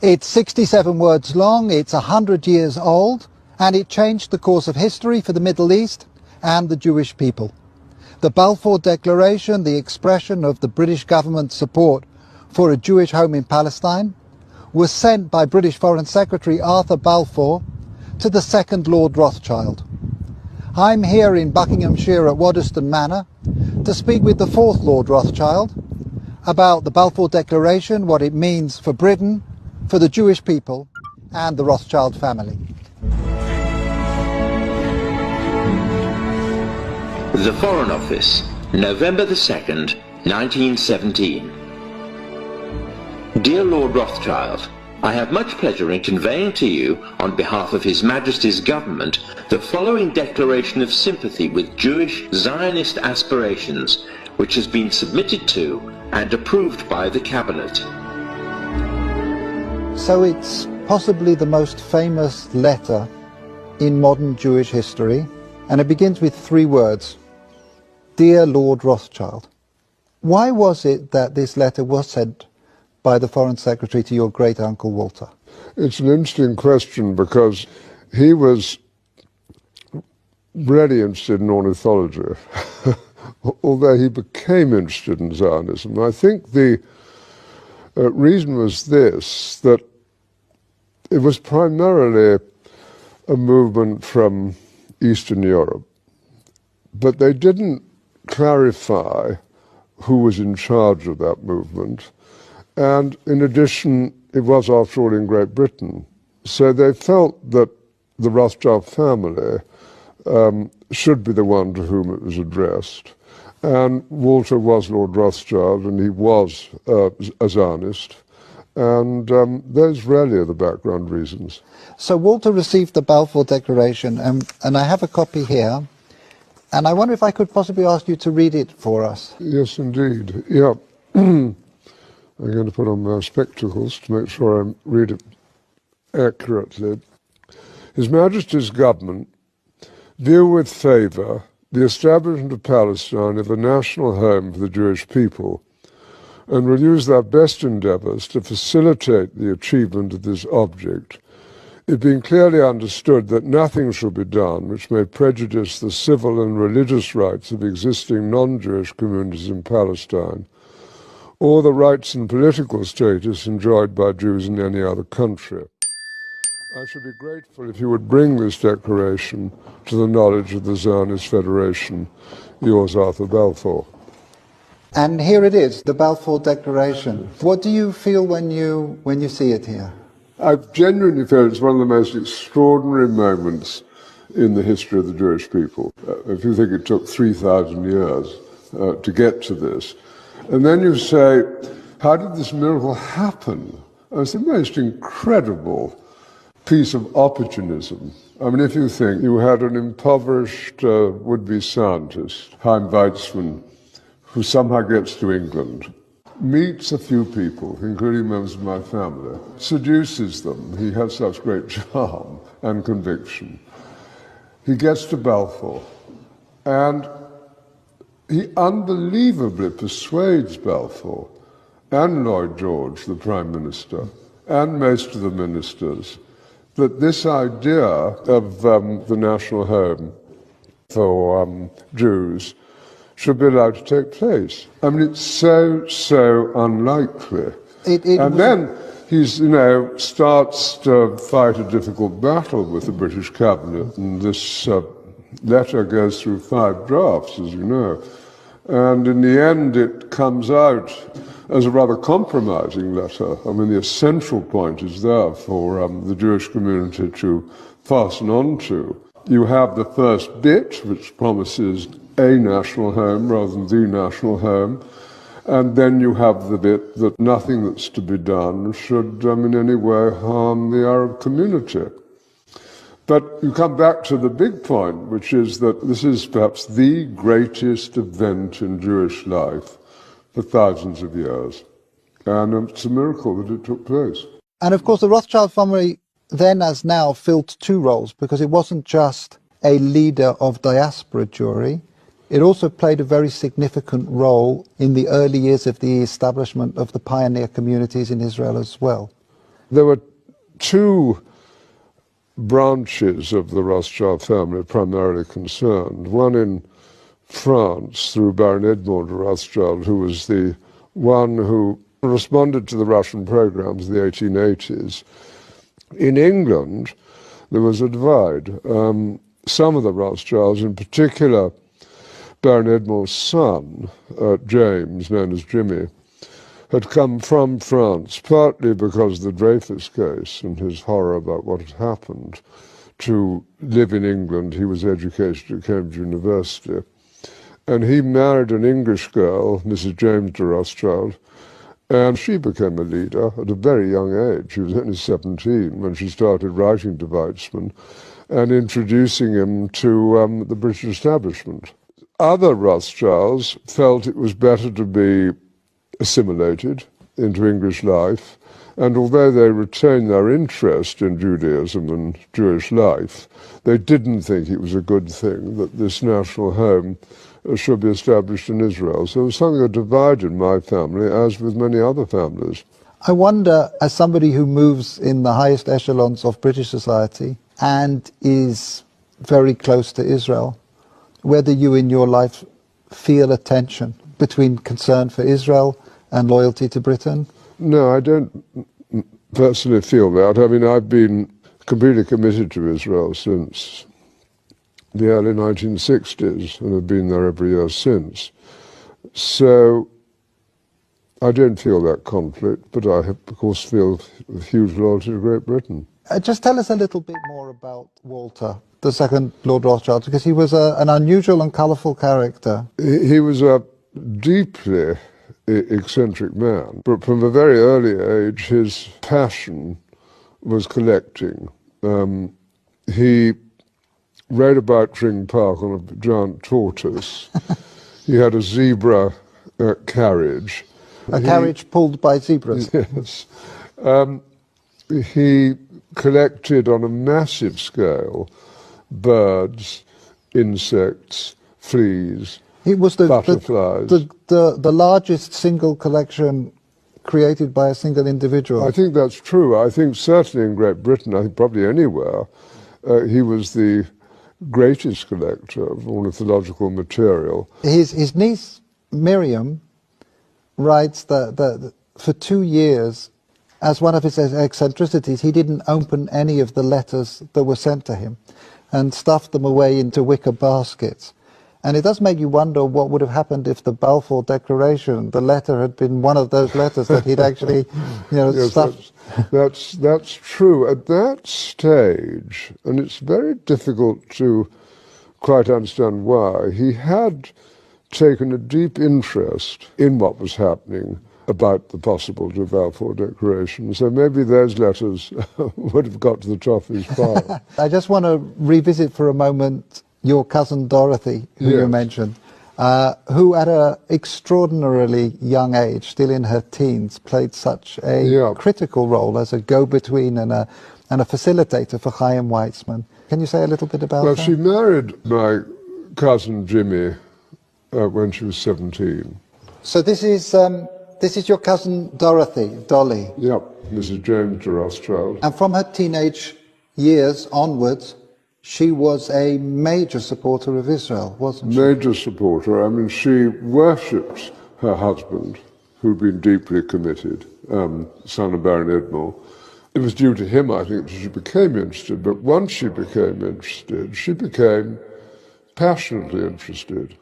It's 67 words long, it's 100 years old, and it changed the course of history for the Middle East and the Jewish people. The Balfour Declaration, the expression of the British government's support for a Jewish home in Palestine, was sent by British Foreign Secretary Arthur Balfour to the second Lord Rothschild. I'm here in Buckinghamshire at Waddesdon Manor to speak with the fourth Lord Rothschild about the Balfour Declaration, what it means for Britain, for the Jewish people and the Rothschild family. The Foreign Office, November the 2nd, 1917. Dear Lord Rothschild, I have much pleasure in conveying to you, on behalf of His Majesty's Government, the following declaration of sympathy with Jewish Zionist aspirations, which has been submitted to and approved by the Cabinet. So it's possibly the most famous letter in modern Jewish history, and it begins with three words: Dear Lord Rothschild. Why was it that this letter was sent by the Foreign Secretary to your great-uncle Walter? It's an interesting question because he was really interested in ornithology, although he became interested in Zionism. I think the reason was this, that it was primarily a movement from Eastern Europe, but they didn't clarify who was in charge of that movement. And in addition, it was, after all, in Great Britain. So they felt that the Rothschild family should be the one to whom it was addressed. And Walter was Lord Rothschild, and he was a Zionist. And those really are the background reasons. So Walter received the Balfour Declaration, and I have a copy here. And I wonder if I could possibly ask you to read it for us. Yes, indeed. Yeah. I'm going to put on my spectacles to make sure I read it accurately. His Majesty's Government view with favour the establishment of Palestine as a national home for the Jewish people, and will use their best endeavours to facilitate the achievement of this object, it being clearly understood that nothing shall be done which may prejudice the civil and religious rights of existing non-Jewish communities in Palestine, or the rights and political status enjoyed by Jews in any other country. I should be grateful if you would bring this declaration to the knowledge of the Zionist Federation. Yours, Arthur Balfour. And here it is, the Balfour Declaration. What do you feel when you see it here? I genuinely feel it's one of the most extraordinary moments in the history of the Jewish people. If you think it took 3,000 years to get to this, and then you say, how did this miracle happen? It's the most incredible piece of opportunism. I mean, if you think you had an impoverished would-be scientist, Chaim Weizmann, who somehow gets to England, meets a few people, including members of my family, seduces them. He has such great charm and conviction. He gets to Balfour, and he unbelievably persuades Balfour and Lloyd George, the Prime Minister, and most of the ministers, that this idea of the national home for Jews should be allowed to take place. I mean, it's so unlikely. Then he's, starts to fight a difficult battle with the British cabinet, and this letter goes through 5 drafts, as you know. And in the end, it comes out as a rather compromising letter. I mean, the essential point is there for the Jewish community to fasten on to. You have the first bit, which promises a national home rather than the national home, and then you have the bit that nothing that's to be done should in any way harm the Arab community. But you come back to the big point, which is that this is perhaps the greatest event in Jewish life for thousands of years. And it's a miracle that it took place. And of course, the Rothschild family then as now filled 2 roles, because it wasn't just a leader of diaspora Jewry, it also played a very significant role in the early years of the establishment of the pioneer communities in Israel as well. There were two branches of the Rothschild family primarily concerned. One in France through Baron Edmond de Rothschild, who was the one who responded to the Russian programs of the 1880s. In England, there was a divide. Some of the Rothschilds, in particular Baron Edmond's son, James, known as Jimmy, had come from France, partly because of the Dreyfus case and his horror about what had happened, to live in England. He was educated at Cambridge University. And he married an English girl, Mrs. James de Rothschild, and she became a leader at a very young age. She was only 17 when she started writing to Weizmann and introducing him to the British establishment. Other Rothschilds felt it was better to be assimilated into English life, and although they retained their interest in Judaism and Jewish life, they didn't think it was a good thing that this national home should be established in Israel. So it was something that divided my family, as with many other families. I wonder, as somebody who moves in the highest echelons of British society and is very close to Israel, whether you in your life feel a tension between concern for Israel and loyalty to Britain? No, I don't personally feel that. I mean, I've been completely committed to Israel since the early 1960s, and have been there every year since. So I don't feel that conflict, but I, of course, feel a huge loyalty to Great Britain. Just tell us a little bit more about Walter, the second Lord Rothschild, because he was an unusual and colourful character. He was a deeply eccentric man, but from a very early age his passion was collecting. He rode about Tring Park on a giant tortoise. He had a zebra carriage. A carriage pulled by zebras? Yes. He collected on a massive scale birds, insects, fleas, it was butterflies. The largest single collection created by a single individual. I think that's true. I think certainly in Great Britain, I think probably anywhere, he was the greatest collector of ornithological material. His niece, Miriam, writes that for 2 years, as one of his eccentricities, he didn't open any of the letters that were sent to him and stuffed them away into wicker baskets. And it does make you wonder what would have happened if the Balfour Declaration, the letter, had been one of those letters that he'd actually, yes, stuffed. That's true. At that stage, and it's very difficult to quite understand why, he had taken a deep interest in what was happening about the possibility of Balfour Declaration. So maybe those letters would have got to the top of his file. I just want to revisit for a moment your cousin Dorothy, who you mentioned, who at an extraordinarily young age, still in her teens, played such a critical role as a go-between and a facilitator for Chaim Weizmann. Can you say a little bit about that? Well, she married my cousin Jimmy when she was 17. So this is your cousin Dorothy, Dolly? Yep, Mrs. James de Rothschild. And from her teenage years onwards, she was a major supporter of Israel, wasn't she? Major supporter. I mean, she worshipped her husband, who'd been deeply committed, son of Baron Edmond. It was due to him, I think, that she became interested. But once she became interested, she became passionately interested.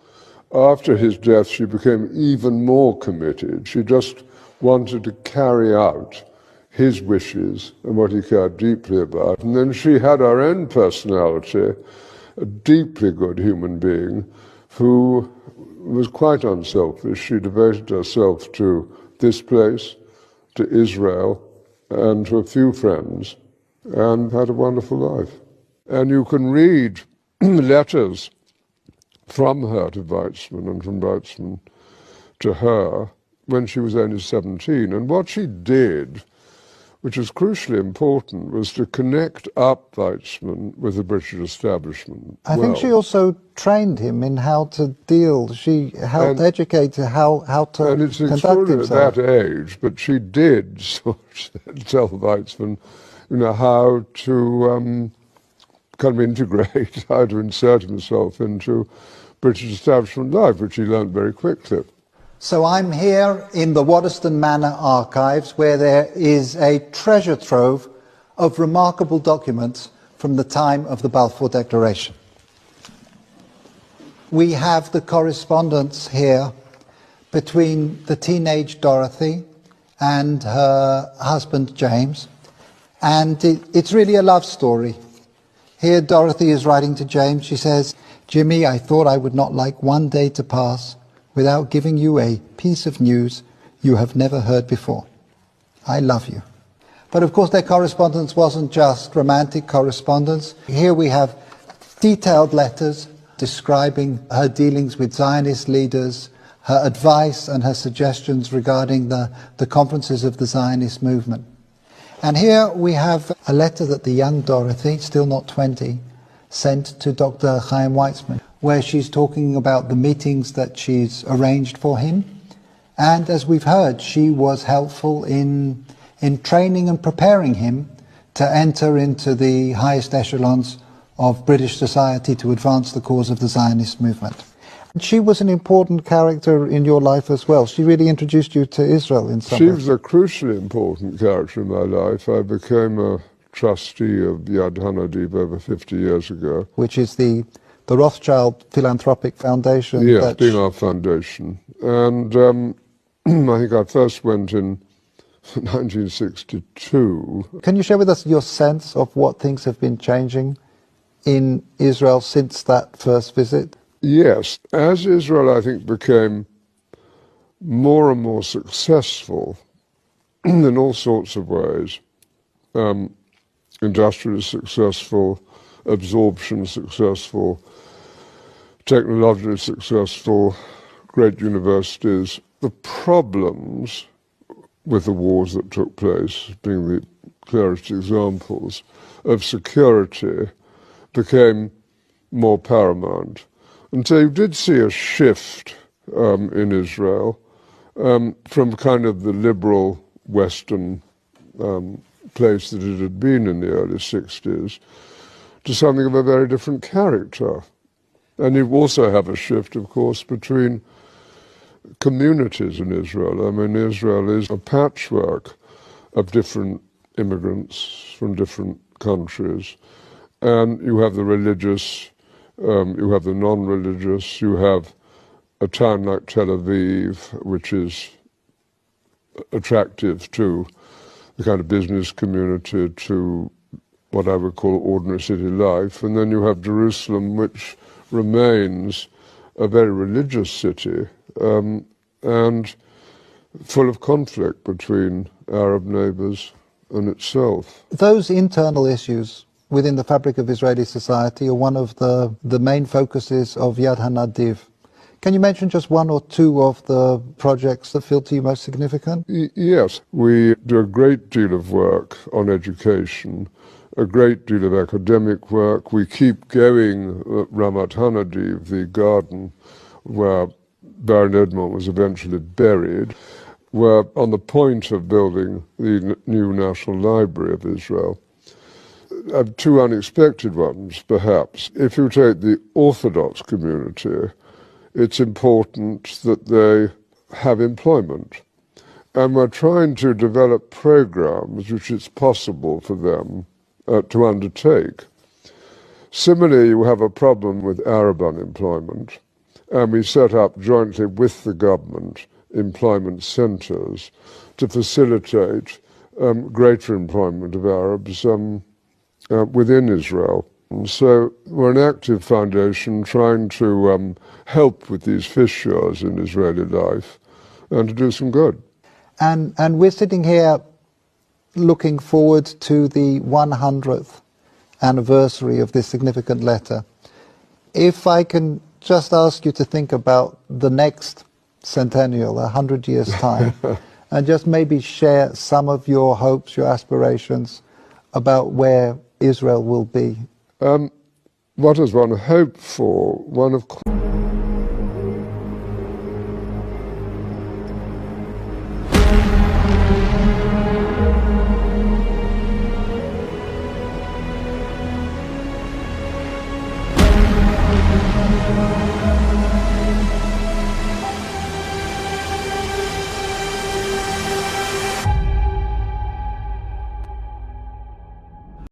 After his death, she became even more committed. She just wanted to carry out his wishes and what he cared deeply about. And then she had her own personality, a deeply good human being who was quite unselfish. She devoted herself to this place, to Israel, and to a few friends, and had a wonderful life. And you can read letters from her to Weizmann and from Weizmann to her when she was only 17. And what she did which was crucially important, was to connect up Weizmann with the British establishment. I think she also trained him in how to deal. She helped educate how to and it's conduct himself. At that age, but she did sort of tell Weizmann, how to kind of integrate, how to insert himself into British establishment life, which he learned very quickly. So I'm here in the Waddesdon Manor archives, where there is a treasure trove of remarkable documents from the time of the Balfour Declaration. We have the correspondence here between the teenage Dorothy and her husband James, and it's really a love story. Here Dorothy is writing to James. She says, "Jimmy, I thought I would not like one day to pass without giving you a piece of news you have never heard before. I love you." But of course their correspondence wasn't just romantic correspondence. Here we have detailed letters describing her dealings with Zionist leaders, her advice and her suggestions regarding the conferences of the Zionist movement. And here we have a letter that the young Dorothy, still not 20, sent to Dr. Chaim Weizmann, where she's talking about the meetings that she's arranged for him. And as we've heard, she was helpful in training and preparing him to enter into the highest echelons of British society to advance the cause of the Zionist movement. She was an important character in your life as well. She really introduced you to Israel in some way. She was a crucially important character in my life. I became a trustee of Yad Hanadiv over 50 years ago. Which is the Rothschild philanthropic foundation. Yes, being our foundation. And I think I first went in 1962. Can you share with us your sense of what things have been changing in Israel since that first visit? Yes. As Israel, I think, became more and more successful in all sorts of ways, industrially successful, absorption successful, technologically successful, great universities, the problems with the wars that took place, being the clearest examples, of security became more paramount. And so you did see a shift in Israel from kind of the liberal Western place that it had been in the early 60s to something of a very different character. And you also have a shift, of course, between communities in Israel. I mean, Israel is a patchwork of different immigrants from different countries. And you have the religious, you have the non-religious, you have a town like Tel Aviv, which is attractive to the kind of business community, to what I would call ordinary city life. And then you have Jerusalem, which remains a very religious city and full of conflict between Arab neighbors and itself. Those internal issues within the fabric of Israeli society are one of the main focuses of Yad Hanadiv. Can you mention just one or two of the projects that feel to you most significant? Yes, we do a great deal of work on education, a great deal of academic work. We keep going at Ramat Hanadiv, the garden where Baron Edmond was eventually buried. We're on the point of building the new National Library of Israel. Two unexpected ones, perhaps. If you take the Orthodox community, it's important that they have employment. And we're trying to develop programs which it's possible for them to undertake. Similarly, you have a problem with Arab unemployment, and we set up jointly with the government employment centres to facilitate greater employment of Arabs within Israel. And so we're an active foundation trying to help with these fissures in Israeli life and to do some good. And we're sitting here looking forward to the 100th anniversary of this significant letter. If I can just ask you to think about the next centennial, 100 years' time, and just maybe share some of your hopes, your aspirations about where Israel will be? What does one hope for? One of